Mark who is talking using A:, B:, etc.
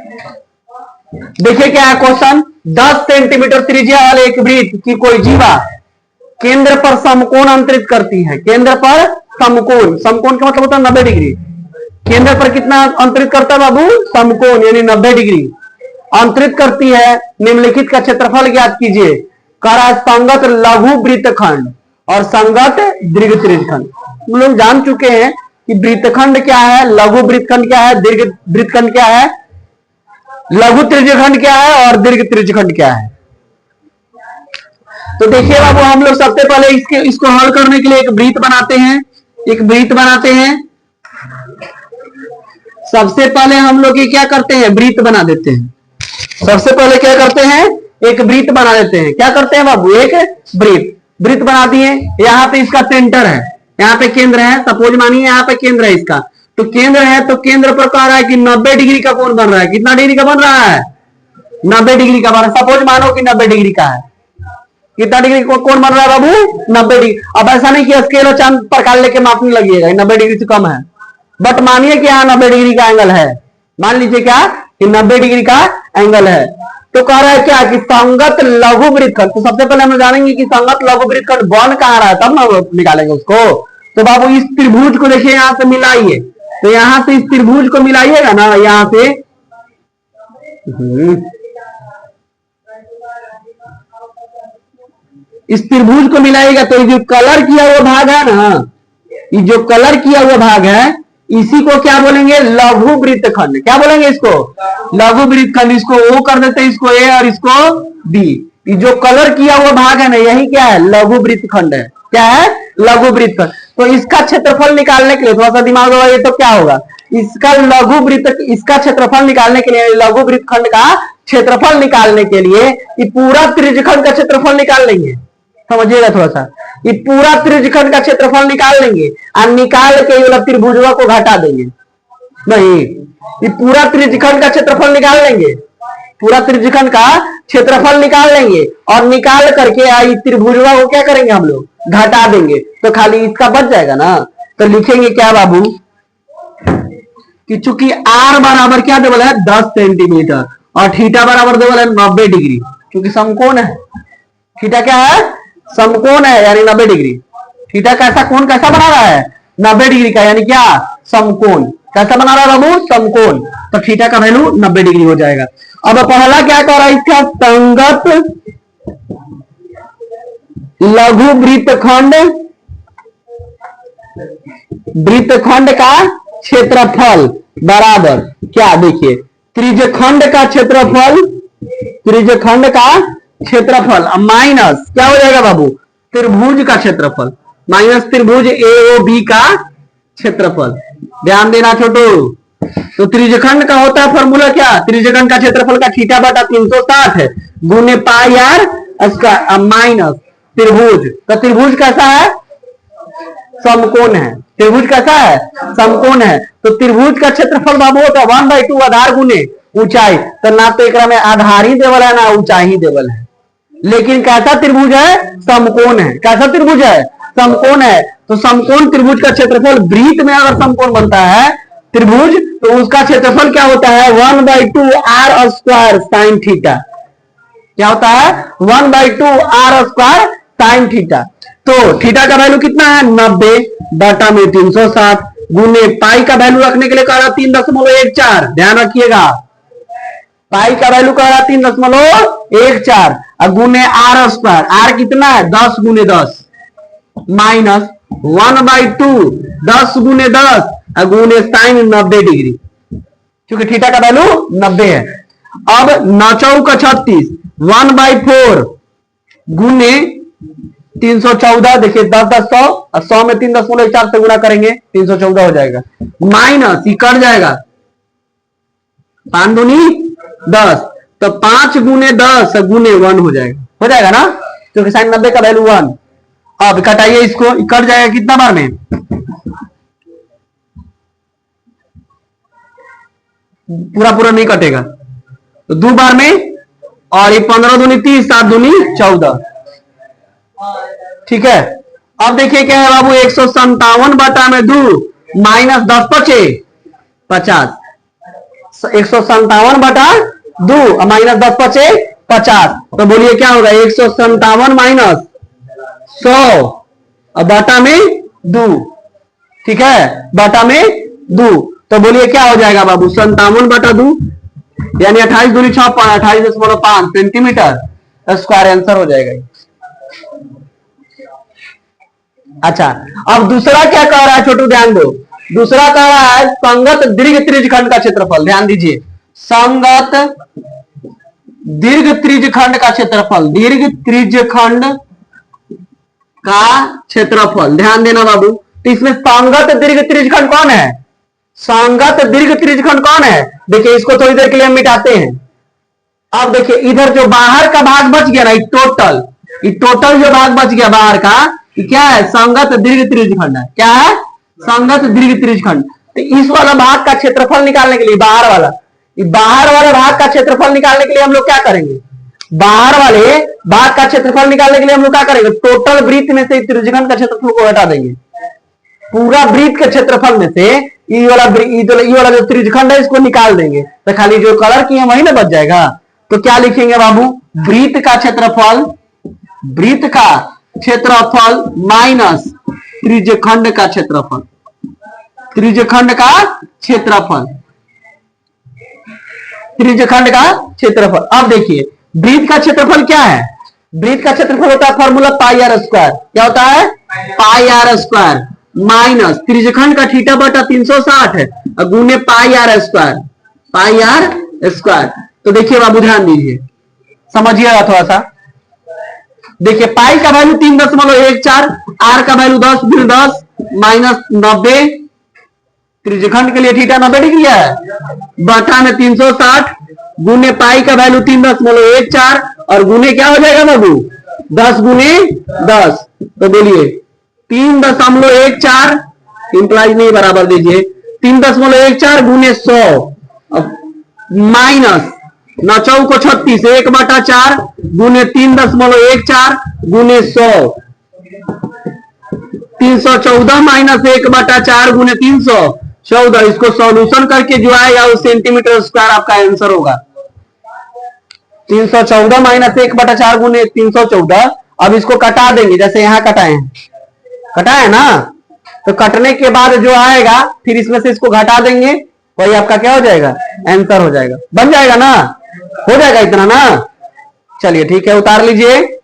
A: देखिए क्या है क्वेश्चन, 10 सेंटीमीटर त्रिज्या वाले एक वृत्त की कोई जीवा केंद्र पर समकोण अंतरित करती है। केंद्र पर समकोण, समकोण का मतलब होता है 90 डिग्री। केंद्र पर कितना अंतरित करता है बाबू? समकोण यानी 90 डिग्री अंतरित करती है। निम्नलिखित का क्षेत्रफल ज्ञात कीजिए। करा संगत लघु वृत्तखंड और संगत दीर्घ त्रिज्यखंड। हम लोग जान चुके हैं कि वृत्तखंड क्या है, लघु वृत्तखंड क्या है, दीर्घ वृत्तखंड क्या है, लघु त्रिज्यखंड क्या है और दीर्घ त्रिज्यखंड क्या है। तो देखिए बाबू, हम लोग सबसे पहले इसको हल करने के लिए एक वृत्त बनाते हैं। एक वृत्त बनाते हैं। सबसे पहले हम लोग ये क्या करते हैं, वृत्त बना देते हैं। सबसे पहले क्या करते हैं, एक वृत्त बना देते हैं। क्या करते हैं बाबू, एक वृत्त बना दिए। यहाँ पे इसका सेंटर है, यहाँ पे केंद्र है। सपोज मानिए यहाँ पे केंद्र है इसका, तो केंद्र है, तो केंद्र पर कह रहा है कि 90 डिग्री का कोण बन रहा है। कितना डिग्री का बन रहा है? 90 डिग्री का बन रहा है। सपोज मानो कि 90 डिग्री का है। कितना डिग्री का कोण बन रहा है बाबू? 90 डिग्री। अब ऐसा नहीं कि स्केल और चांद प्रकार लेके मापने लगिएगा 90 डिग्री से कम है, बट मानिए कि यहाँ 90 डिग्री का एंगल है। मान लीजिए क्या कि 90 डिग्री का एंगल है। तो कह रहा है क्या कि संगत लघु वृत्तखंड। तो सबसे पहले हम जानेंगे कि संगत लघु वृत्तखंड बन कहाँ रहा है, तब ना निकालेंगे उसको। तो बाबू इस त्रिभुज को देखिए, यहाँ से मिलाइए। तो यहां से इस त्रिभुज को मिलाइएगा ना, यहां से इस त्रिभुज को मिलाइएगा तो ये जो कलर किया हुआ भाग है ना, ये जो कलर किया हुआ भाग है, इसी को क्या बोलेंगे? लघु वृत्तखंड। क्या बोलेंगे इसको? लघु वृत्तखंड। इसको ओ कर देते हैं, इसको ए और इसको बी। ये जो कलर किया हुआ भाग है ना, यही क्या है? लघु वृत्तखंड है। क्या है? लघु वृत्तखंड। तो इसका क्षेत्रफल निकालने के लिए थोड़ा सा दिमाग लगाइए तो क्या होगा, इसका लघु वृत्त, इसका क्षेत्रफल निकालने के लिए, लघु वृत्तखंड का क्षेत्रफल निकालने के लिए ये पूरा त्रिज्यखंड का क्षेत्रफल निकाल लेंगे। समझिएगा थोड़ा सा, ये पूरा त्रिज्यखंड का क्षेत्रफल निकाल लेंगे और निकाल के मतलब त्रिभुजवा को घटा देंगे। नहीं, ये पूरा त्रिज्यखंड का क्षेत्रफल निकाल लेंगे, पूरा त्रिज्यखंड का क्षेत्रफल निकाल लेंगे और निकाल करके त्रिभुजवा को क्या करेंगे हम लोग? घटा देंगे। तो खाली इसका बच जाएगा ना। तो लिखेंगे क्या बाबू कि चूंकि आर बराबर क्या देवल है? 10 सेंटीमीटर और थीटा बराबर देवल है 90 डिग्री। क्योंकि समकोण है, थीटा क्या है? समकोण है, यानी 90 डिग्री। थीटा कैसा कोण कैसा बना रहा है? 90 डिग्री का, यानी क्या? समकोण। कैसा बना रहा है बाबू? समकोण। तो थीटा का वैल्यू 90 डिग्री हो जाएगा। अब पहला क्या कर रहा है इसका? संगत लघु वृत्तखंड, वृत्तखंड का क्षेत्रफल बराबर क्या? देखिए, त्रिज्यखंड का क्षेत्रफल, त्रिज्यखंड का क्षेत्रफल माइनस क्या हो जाएगा बाबू? त्रिभुज का क्षेत्रफल, माइनस त्रिभुज AOB का क्षेत्रफल। ध्यान देना छोटू। तो त्रिज्यखंड का होता है फॉर्मूला क्या? त्रिज्यखंड का क्षेत्रफल का थीटा बटा 360 है गुने पाई आर स्क्वायर माइनस त्रिभुज। तो त्रिभुज कैसा है? समकोण है। त्रिभुज कैसा है? समकोण है। तो त्रिभुज का क्षेत्रफल बाबू होता है 1/2 आधार गुने ऊंचाई। तो ना तो एक में आधार ही देवल है ना ऊंचाई ही देवल है, लेकिन कैसा त्रिभुज है? समकोण है। कैसा त्रिभुज है? समकोण है। तो समकोण त्रिभुज का क्षेत्रफल, वृत्त में अगर समकोण बनता है त्रिभुज, तो उसका क्षेत्रफल क्या होता है? 1/2 आर स्क्वायर साइन थीटा। क्या होता है? 1/2 आर स्क्वायर साइन थीटा। तो थीटा का वैल्यू कितना है? 90 डाटा में 360 गुने पाई का वैल्यू रखने के लिए कह रहा 3.14। ध्यान रखिएगा, पाई का वैल्यू कह रहा 3.14 और गुने आर स्क्वायर। आर कितना है? 10 गुने 10 माइनस 1/2 10 गुने 10 और गुने साइन 90 डिग्री, क्योंकि थीटा का वैल्यू 90 है। अब 9 चौका 36 1/4 गुने 314। देखिए 10 10 100 और 100 में 3.4 से गुणा करेंगे 314 हो जाएगा, माइनस ये कट जाएगा 5 दूनी 10, तो 5 गुने 10 गुने 1 हो जाएगा ना, क्योंकि साइन 90 का वैल्यू 1। अब कटाइए इसको, कट जाएगा कितना बार में? पूरा पूरा नहीं कटेगा तो 2 बार में, और ये 15 दूनी 30 7 दूनी 14। ठीक है। अब देखिए क्या है बाबू, 157 बटा में 2 माइनस 10 × 5 50 157/2 माइनस 10 बचे 50। तो बोलिए क्या होगा, 157 माइनस 100 और बटा में 2, ठीक है, बटा में 2। तो बोलिए क्या हो जाएगा बाबू, 57/2 यानी 28 दूनी 6, 28.5 सेंटीमीटर स्क्वायर आंसर हो जाएगा। अच्छा, अब दूसरा क्या कह रहा है छोटू, ध्यान दो। दूसरा कह रहा है संगत दीर्घ त्रिज्यखंड का क्षेत्रफल। ध्यान दीजिए, संगत दीर्घ त्रिज्यखंड का क्षेत्रफल, दीर्घ त्रिज्यखंड का क्षेत्रफल। ध्यान देना बाबू, तो इसमें संगत दीर्घ त्रिज्यखंड कौन है, संगत दीर्घ त्रिज्यखंड कौन है। देखिए इसको थोड़ी देर के लिए हम मिटाते हैं। अब देखिए इधर जो बाहर का भाग बच गया ना, टोटल जो भाग बच गया बाहर का, क्या है, संगत दीर्घ त्रिज्यखंड है। क्या है, संगत दीर्घ त्रिज्यखंड। तो इस वाला भाग का क्षेत्रफल निकालने के लिए, बाहर वाले भाग का क्षेत्रफल निकालने के लिए हम लोग क्या करेंगे, बाहर वाले भाग का क्षेत्रफल निकालने के लिए हम लोग क्या करेंगे, टोटल वृत्त में से त्रिज्यखंड का क्षेत्रफल को हटा देंगे। पूरा वृत्त के क्षेत्रफल में से ये वाला जो त्रिज्यखंड है इसको निकाल देंगे, तो खाली जो कलर की है वही ना बच जाएगा। तो क्या लिखेंगे बाबू, वृत्त का क्षेत्रफल माइनस त्रिज्यखंड का क्षेत्रफल, त्रिज्यखंड का क्षेत्रफल। अब देखिए वृत्त का क्षेत्रफल क्या है, वृत्त का क्षेत्रफल होता है फॉर्मूला पाई आर स्क्वायर। क्या होता है, पाई आर स्क्वायर माइनस त्रिज्यखंड का थीटा बटा 360 है और गुने पाई आर स्क्वायर। तो देखिए बाबू ध्यान दीजिए, समझिएगा थोड़ा सा। देखिए पाई का वैल्यू 3.14, आर का वैल्यू 10/10 माइनस 90, त्रिज्यखंड के लिए थीटा 90 डिग्री है, बटा में 360 गुने पाई का वैल्यू 3.14 और गुने क्या हो जाएगा बाबू, 10 गुने 10। तो बोलिए 3.14 इंप्लाइज नहीं बराबर दीजिए, 3.14 गुने 100 माइनस 9 चौको 36, 1/4 गुने 3.14 गुने 100, 314 माइनस 1/4 गुने 314। इसको सॉल्यूशन करके जो आएगा वो सेंटीमीटर स्क्वायर आपका आंसर होगा। 314 माइनस 1/4 गुने 314। अब इसको कटा देंगे, जैसे यहां कटा है ना, तो कटने के बाद जो आएगा फिर इसमें से इसको घटा देंगे, वही आपका क्या हो जाएगा, आंसर हो जाएगा, बन जाएगा ना, हो जाएगा इतना ना। चलिए ठीक है, उतार लीजिए।